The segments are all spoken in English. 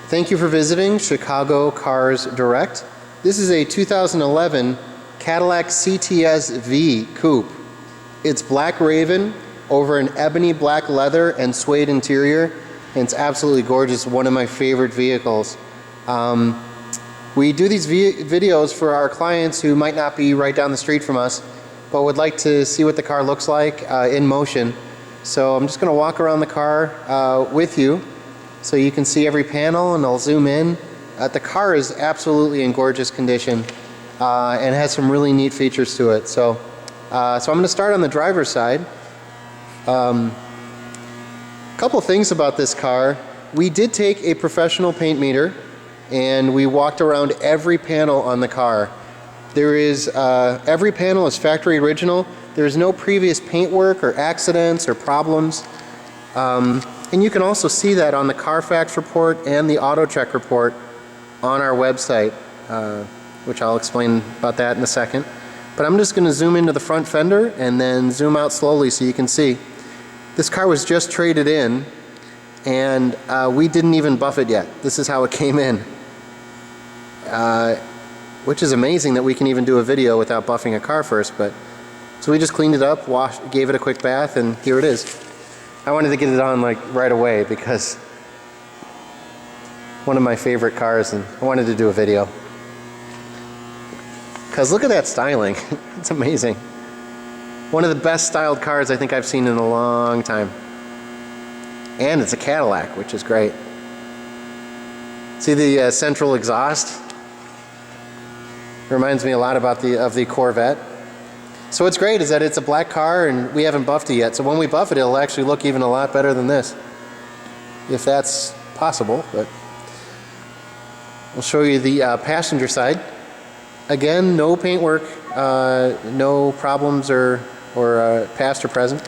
Thank you for visiting Chicago Cars Direct. This is a 2011 Cadillac CTS-V Coupe. It's black raven over an ebony black leather and suede interior, and it's absolutely gorgeous. One of my favorite vehicles. We do these videos for our clients who might not be right down the street from us, but would like to see what the car looks like in motion. So I'm just going to walk around the car with you so you can see every panel, and I'll zoom in. The car is absolutely in gorgeous condition and has some really neat features to it. So I'm going to start on the driver's side. A couple things about this car. We did take a professional paint meter and we walked around every panel on the car. There is every panel is factory original. There's no previous paint work or accidents or problems. And you can also see that on the Carfax report and the Auto Check report on our website, which I'll explain about that in a second. But I'm just going to zoom into the front fender and then zoom out slowly so you can see. This car was just traded in, and we didn't even buff it yet. This is how it came in, which is amazing that we can even do a video without buffing a car first. But so we just cleaned it up, washed, gave it a quick bath, and here it is. I wanted to get it on like right away because one of my favorite cars, and I wanted to do a video. Because look at that styling. It's amazing. One of the best styled cars I think I've seen in a long time. And it's a Cadillac, which is great. See the central exhaust? Reminds me a lot about the Corvette. So what's great is that it's a black car and we haven't buffed it yet. So when we buff it, it'll actually look even a lot better than this, if that's possible. But I'll show you the passenger side. Again, no paint work, no problems or past or present.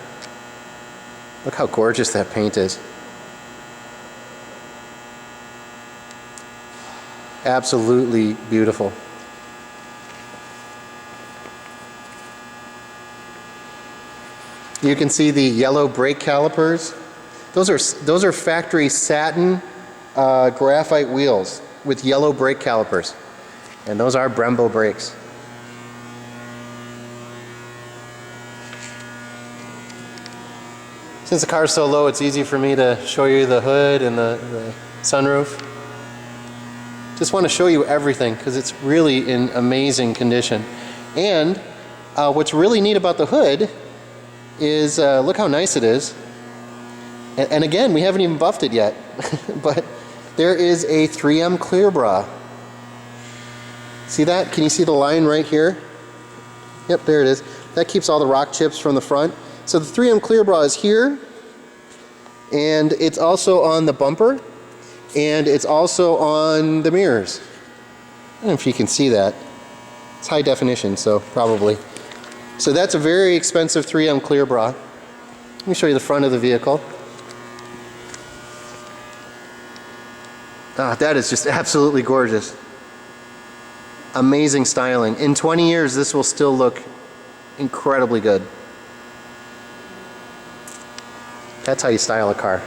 Look how gorgeous that paint is. Absolutely beautiful. You can see the yellow brake calipers. Those are factory satin graphite wheels with yellow brake calipers. And those are Brembo brakes. Since the car is so low, it's easy for me to show you the hood and the sunroof. Just want to show you everything because it's really in amazing condition. And what's really neat about the hood is look how nice it is. And again, we haven't even buffed it yet. But there is a 3M clear bra. See that? Can you see the line right here? Yep, there it is. That keeps all the rock chips from the front. So the 3M clear bra is here, and it's also on the bumper, and it's also on the mirrors. I don't know if you can see that. It's high definition, so probably. So that's a very expensive 3M clear bra. Let me show you the front of the vehicle. Ah, that is just absolutely gorgeous. Amazing styling. In 20 years, this will still look incredibly good. That's how you style a car.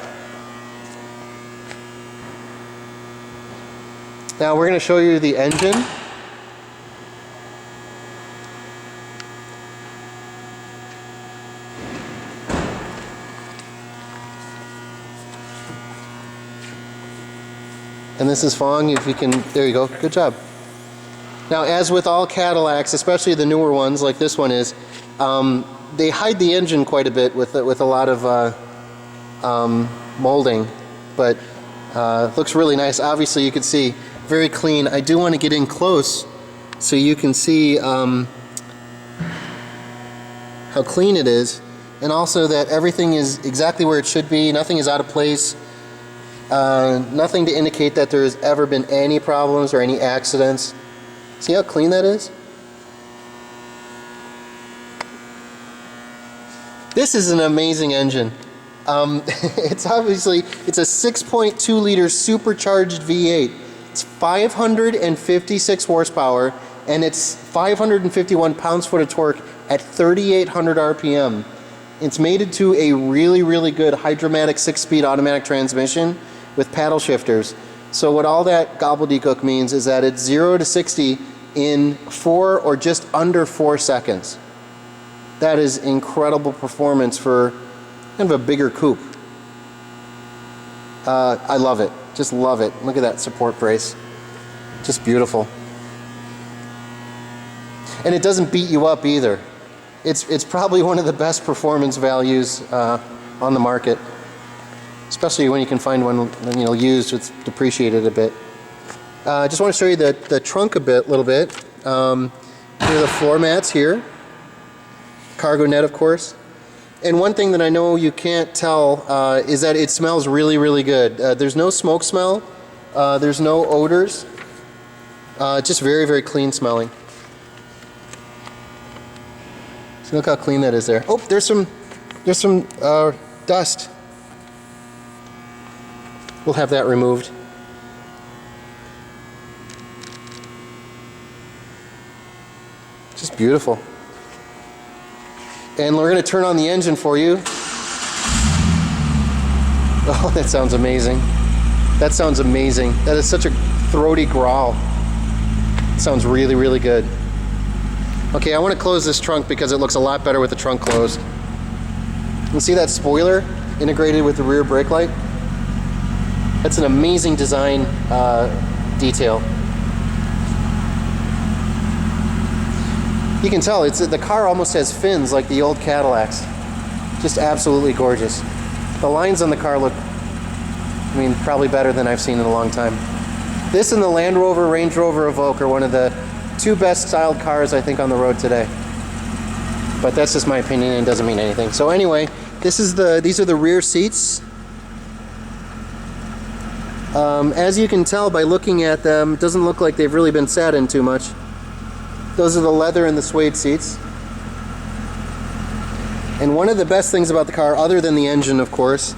Now we're going to show you the engine. And this is Fong, if you can, there you go, good job. Now, as with all Cadillacs, especially the newer ones like this one is, they hide the engine quite a bit with a lot of molding, but looks really nice. Obviously, you can see very clean. I do want to get in close so you can see how clean it is, and also that everything is exactly where it should be. Nothing is out of place. Nothing to indicate that there has ever been any problems or any accidents. See how clean that is? This is an amazing engine. It's a 6.2 liter supercharged V8. It's 556 horsepower and it's 551 pounds-foot of torque at 3,800 RPM. It's mated to a really, really good hydromatic 6-speed automatic transmission with paddle shifters. So what all that gobbledygook means is that it's 0 to 60 in 4 or just under 4 seconds. That is incredible performance for kind of a bigger coupe. I love it. Just love it. Look at that support brace. Just beautiful. And it doesn't beat you up either. It's probably one of the best performance values on the market, especially when you can find one, you know, used, it's depreciated a bit. I just want to show you the trunk a little bit. Here are the floor mats here. Cargo net, of course. And one thing that I know you can't tell is that it smells really, really good. There's no smoke smell. There's no odors. Just very, very clean smelling. So look how clean that is there. Oh, there's some dust. We'll have that removed. Just beautiful. And we're going to turn on the engine for you. Oh, that sounds amazing. That sounds amazing. That is such a throaty growl. It sounds really, really good. Okay, I want to close this trunk because it looks a lot better with the trunk closed. You can see that spoiler integrated with the rear brake light? That's an amazing design detail. You can tell the car almost has fins like the old Cadillacs. Just absolutely gorgeous. The lines on the car look, I mean, probably better than I've seen in a long time. This and the Land Rover Range Rover Evoque are one of the 2 best styled cars I think on the road today. But that's just my opinion and doesn't mean anything. So anyway, these are the rear seats. As you can tell by looking at them, it doesn't look like they've really been sat in too much. Those are the leather and the suede seats. And one of the best things about the car, other than the engine of course,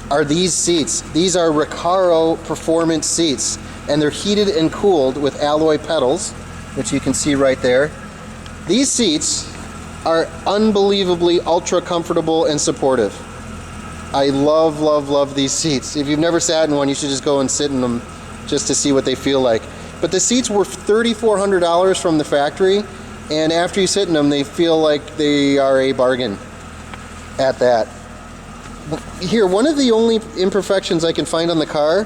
are these seats. These are Recaro performance seats, and they're heated and cooled with alloy pedals, which you can see right there. These seats are unbelievably ultra comfortable and supportive. I love, love, love these seats. If you've never sat in one, you should just go and sit in them just to see what they feel like. But the seats were $3,400 from the factory, and after you sit in them, they feel like they are a bargain at that. Here, one of the only imperfections I can find on the car,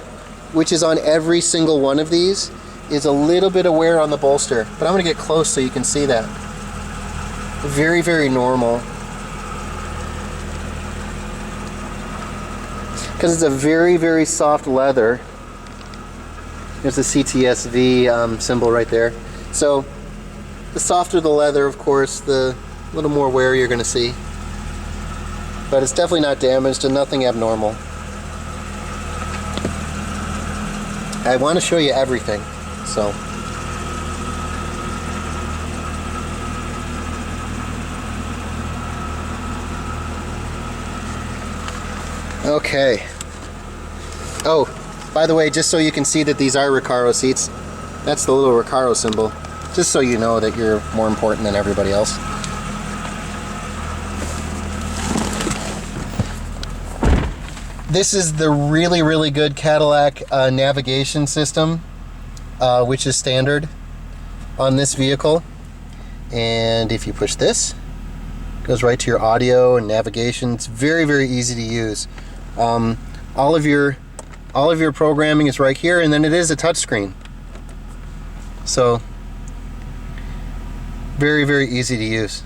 which is on every single one of these, is a little bit of wear on the bolster. But I'm going to get close so you can see that. Very, very normal. Because it's a very, very soft leather. There's the CTS-V symbol right there. So the softer the leather, of course, the little more wear you're going to see. But it's definitely not damaged and nothing abnormal. I want to show you everything, so. Okay. Oh, by the way, just so you can see that these are Recaro seats, that's the little Recaro symbol, just so you know that you're more important than everybody else. This is the really, really good Cadillac navigation system, which is standard on this vehicle. And if you push this, it goes right to your audio and navigation. It's very, very easy to use. All of your programming is right here, and then it is a touchscreen. So very, very easy to use.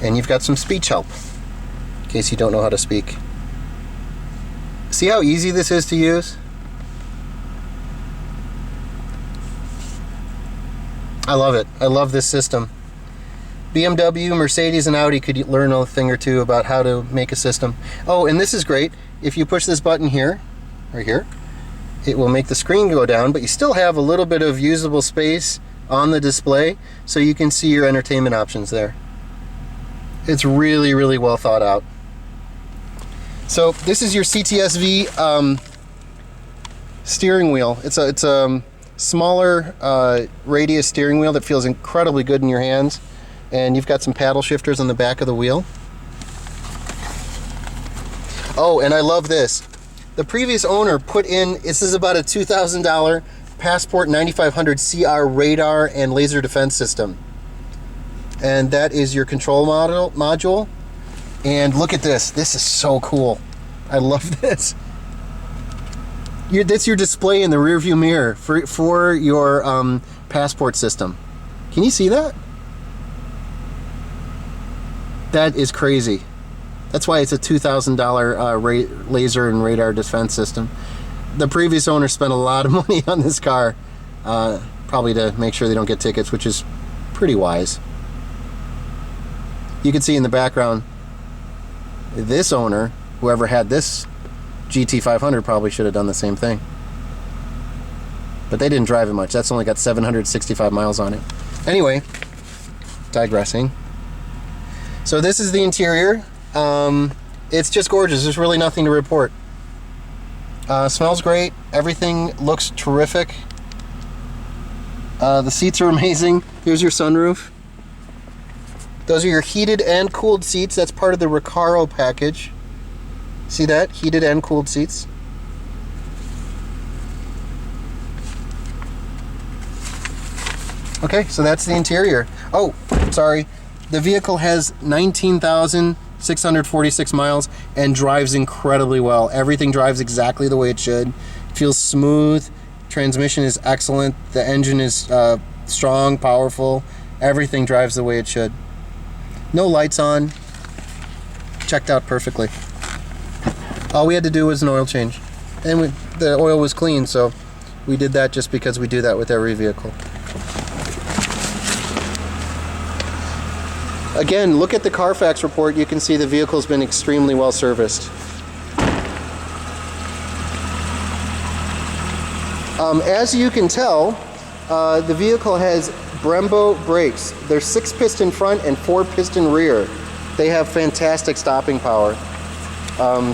And you've got some speech help in case you don't know how to speak. See how easy this is to use? I love it. I love this system. BMW, Mercedes, and Audi could learn a thing or two about how to make a system. Oh, and this is great. If you push this button here, or here, it will make the screen go down, but you still have a little bit of usable space on the display, so you can see your entertainment options there. It's really, really well thought out. So this is your CTS-V steering wheel. It's a smaller radius steering wheel that feels incredibly good in your hands. And you've got some paddle shifters on the back of the wheel. Oh, and I love this. the previous owner put in, this is about a $2,000 Passport 9500 CR radar and laser defense system. And that is your control module. And look at this. This is so cool. I love this. That's your display in the rear view mirror for your passport system. Can you see that? That is crazy. That's why it's a $2,000 laser and radar defense system. The previous owner spent a lot of money on this car, probably to make sure they don't get tickets, which is pretty wise. You can see in the background, this owner, whoever had this GT500, probably should have done the same thing. But they didn't drive it much. That's only got 765 miles on it. Anyway, digressing. So this is the interior. It's just gorgeous. There's really nothing to report. Smells great. Everything looks terrific. The seats are amazing. Here's your sunroof. Those are your heated and cooled seats. That's part of the Recaro package. See that? Heated and cooled seats. Okay, so that's the interior. Oh, sorry. The vehicle has 19,646 miles and drives incredibly well. Everything drives exactly the way it should. It feels smooth. Transmission is excellent. The engine is strong, powerful. Everything drives the way it should. No lights on. Checked out perfectly. All we had to do was an oil change. And the oil was clean, so we did that just because we do that with every vehicle. Again, look at the Carfax report. You can see the vehicle's been extremely well serviced. As you can tell, the vehicle has Brembo brakes. They're 6-piston front and 4-piston rear. They have fantastic stopping power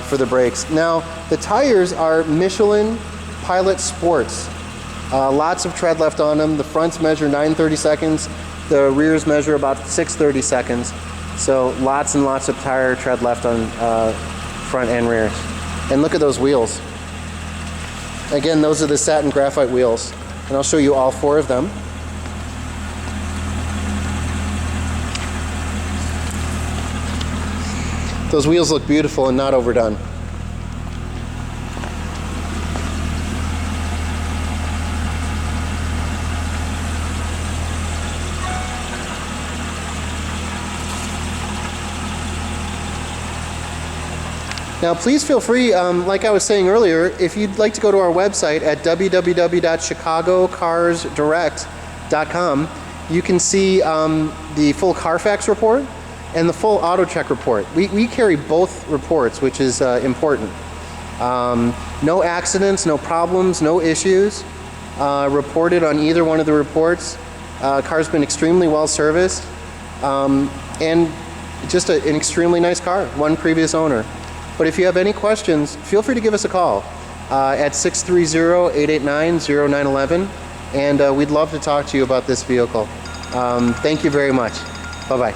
for the brakes. Now, the tires are Michelin Pilot Sports. Lots of tread left on them. The fronts measure 9/32. The rears measure about 6/32. So lots and lots of tire tread left on front and rears. And look at those wheels. Again, those are the satin graphite wheels. And I'll show you all 4 of them. Those wheels look beautiful and not overdone. Now, please feel free, like I was saying earlier, if you'd like to go to our website at www.chicagocarsdirect.com, you can see the full Carfax report and the full auto check report. We carry both reports, which is important. No accidents, no problems, no issues reported on either one of the reports. Car's been extremely well serviced, and just an extremely nice car, one previous owner. But if you have any questions, feel free to give us a call at 630-889-0911, and we'd love to talk to you about this vehicle. Thank you very much. Bye-bye.